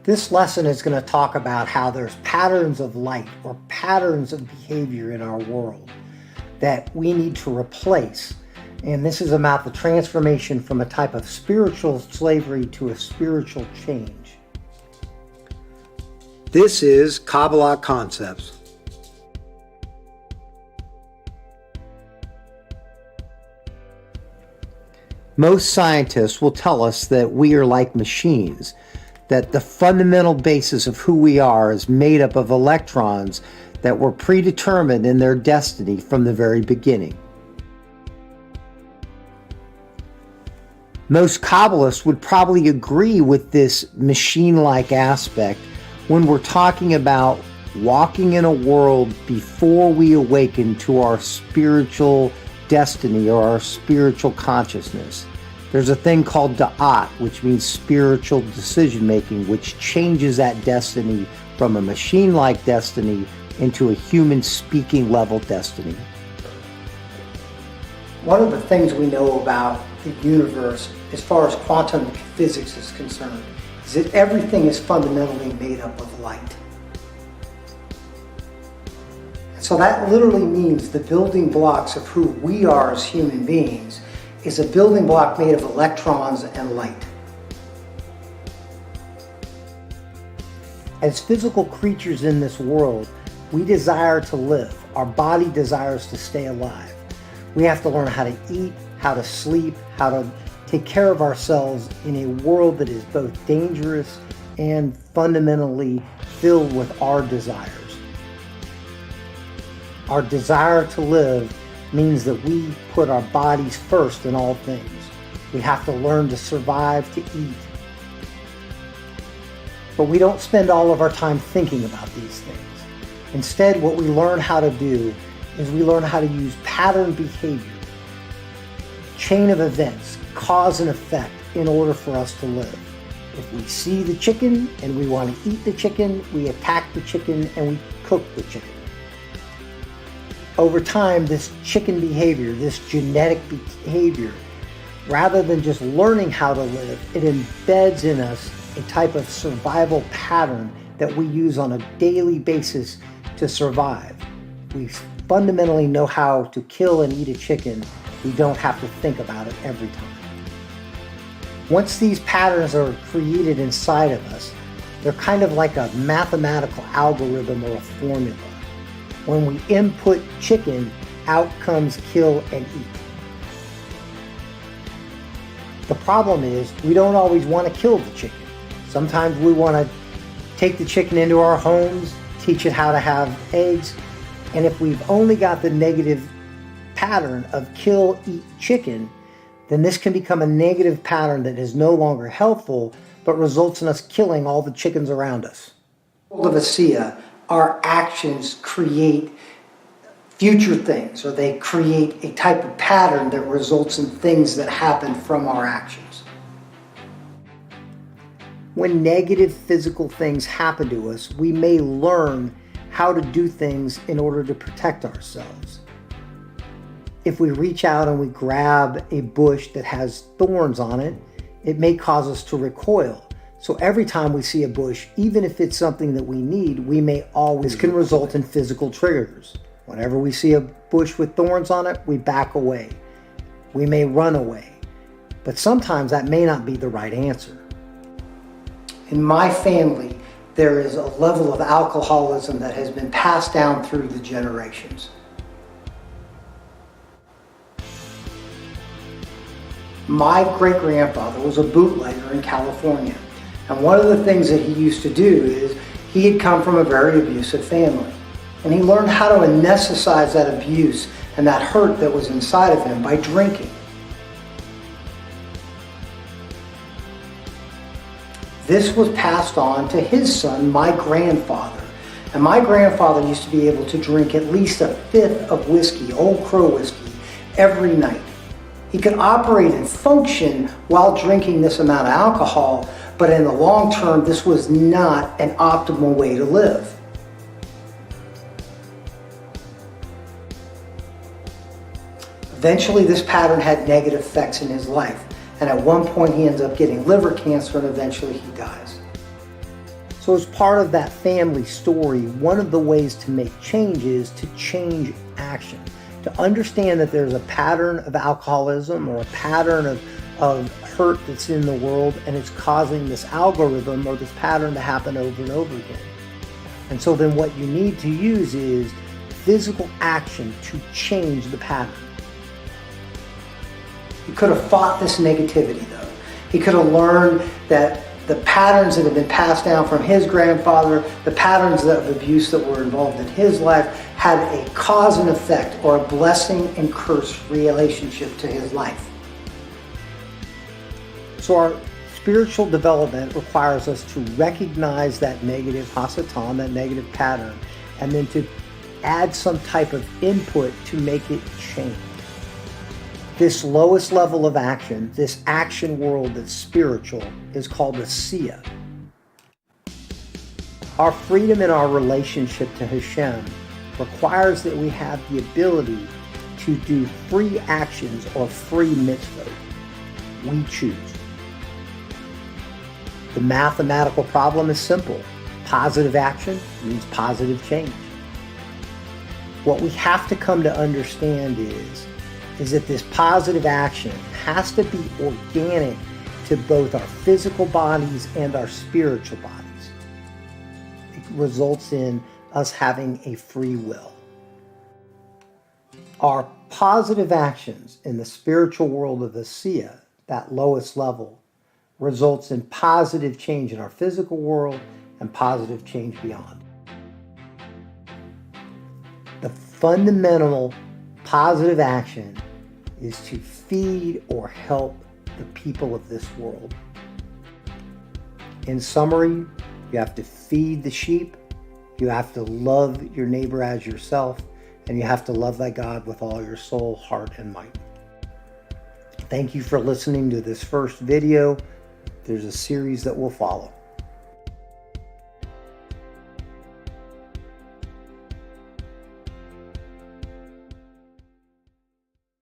This lesson is going to talk about how there's patterns of light or patterns of behavior in our world that we need to replace. And this is about the transformation from a type of spiritual slavery to a spiritual change. This is Kabbalah Concepts. Most scientists will tell us that we are like machines, that the fundamental basis of who we are is made up of electrons that were predetermined in their destiny from the very beginning. Most Kabbalists would probably agree with this machine-like aspect when we're talking about walking in a world before we awaken to our spiritual destiny or our spiritual consciousness. There's a thing called da'at, which means spiritual decision-making, which changes that destiny from a machine-like destiny into a human speaking level destiny. One of the things we know about the universe, as far as quantum physics is concerned, is that everything is fundamentally made up of light. So that literally means the building blocks of who we are as human beings is a building block made of electrons and light. As physical creatures in this world, we desire to live. Our body desires to stay alive. We have to learn how to eat, how to sleep, how to take care of ourselves in a world that is both dangerous and fundamentally filled with our desires. Our desire to live means that we put our bodies first in all things. We have to learn to survive, to eat. But we don't spend all of our time thinking about these things. Instead, what we learn how to do is we learn how to use pattern behavior, chain of events, cause and effect in order for us to live. If we see the chicken and we want to eat the chicken, we attack the chicken and we cook the chicken. Over time, this chicken behavior, this genetic behavior, rather than just learning how to live, it embeds in us a type of survival pattern that we use on a daily basis to survive. We fundamentally know how to kill and eat a chicken. We don't have to think about it every time. Once these patterns are created inside of us, they're kind of like a mathematical algorithm or a formula. When we input chicken, out comes kill and eat. The problem is we don't always want to kill the chicken. Sometimes we want to take the chicken into our homes, teach it how to have eggs, and if we've only got the negative pattern of kill, eat chicken, then this can become a negative pattern that is no longer helpful, but results in us killing all the chickens around us. Lesson of Assiah, our actions create future things, or they create a type of pattern that results in things that happen from our actions. When negative physical things happen to us, we may learn how to do things in order to protect ourselves. If we reach out and we grab a bush that has thorns on it, it may cause us to recoil. So every time we see a bush, even if it's something that we need, we may always, this can result in physical triggers. Whenever we see a bush with thorns on it, we back away. We may run away. But sometimes that may not be the right answer. In my family, there is a level of alcoholism that has been passed down through the generations. My great-grandfather was a bootlegger in California. And one of the things that he used to do is he had come from a very abusive family. And he learned how to anesthetize that abuse and that hurt that was inside of him by drinking. This was passed on to his son, my grandfather. And my grandfather used to be able to drink at least a fifth of whiskey, Old Crow whiskey, every night. He could operate and function while drinking this amount of alcohol, but in the long term, this was not an optimal way to live. Eventually, this pattern had negative effects in his life, and at one point he ends up getting liver cancer and eventually he dies. So as part of that family story, one of the ways to make change is to change action. To understand that there's a pattern of alcoholism or a pattern of hurt that's in the world, and it's causing this algorithm or this pattern to happen over and over again. And so then what you need to use is physical action to change the pattern. He could have fought this negativity though. He could have learned that the patterns that have been passed down from his grandfather, the patterns of abuse that were involved in his life, had a cause and effect or a blessing and curse relationship to his life. So our spiritual development requires us to recognize that negative hasatan, that negative pattern, and then to add some type of input to make it change. This lowest level of action, this action world that's spiritual, is called Assiah. Our freedom in our relationship to Hashem requires that we have the ability to do free actions or free mitzvot. We choose. The mathematical problem is simple. Positive action means positive change. What we have to come to understand is that this positive action has to be organic to both our physical bodies and our spiritual bodies. It results in us having a free will. Our positive actions in the spiritual world of Assiah, that lowest level, results in positive change in our physical world and positive change beyond. The fundamental positive action is to feed or help the people of this world. In summary, you have to feed the sheep, you have to love your neighbor as yourself, and you have to love thy God with all your soul, heart, and might. Thank you for listening to this first video. There's a series that will follow.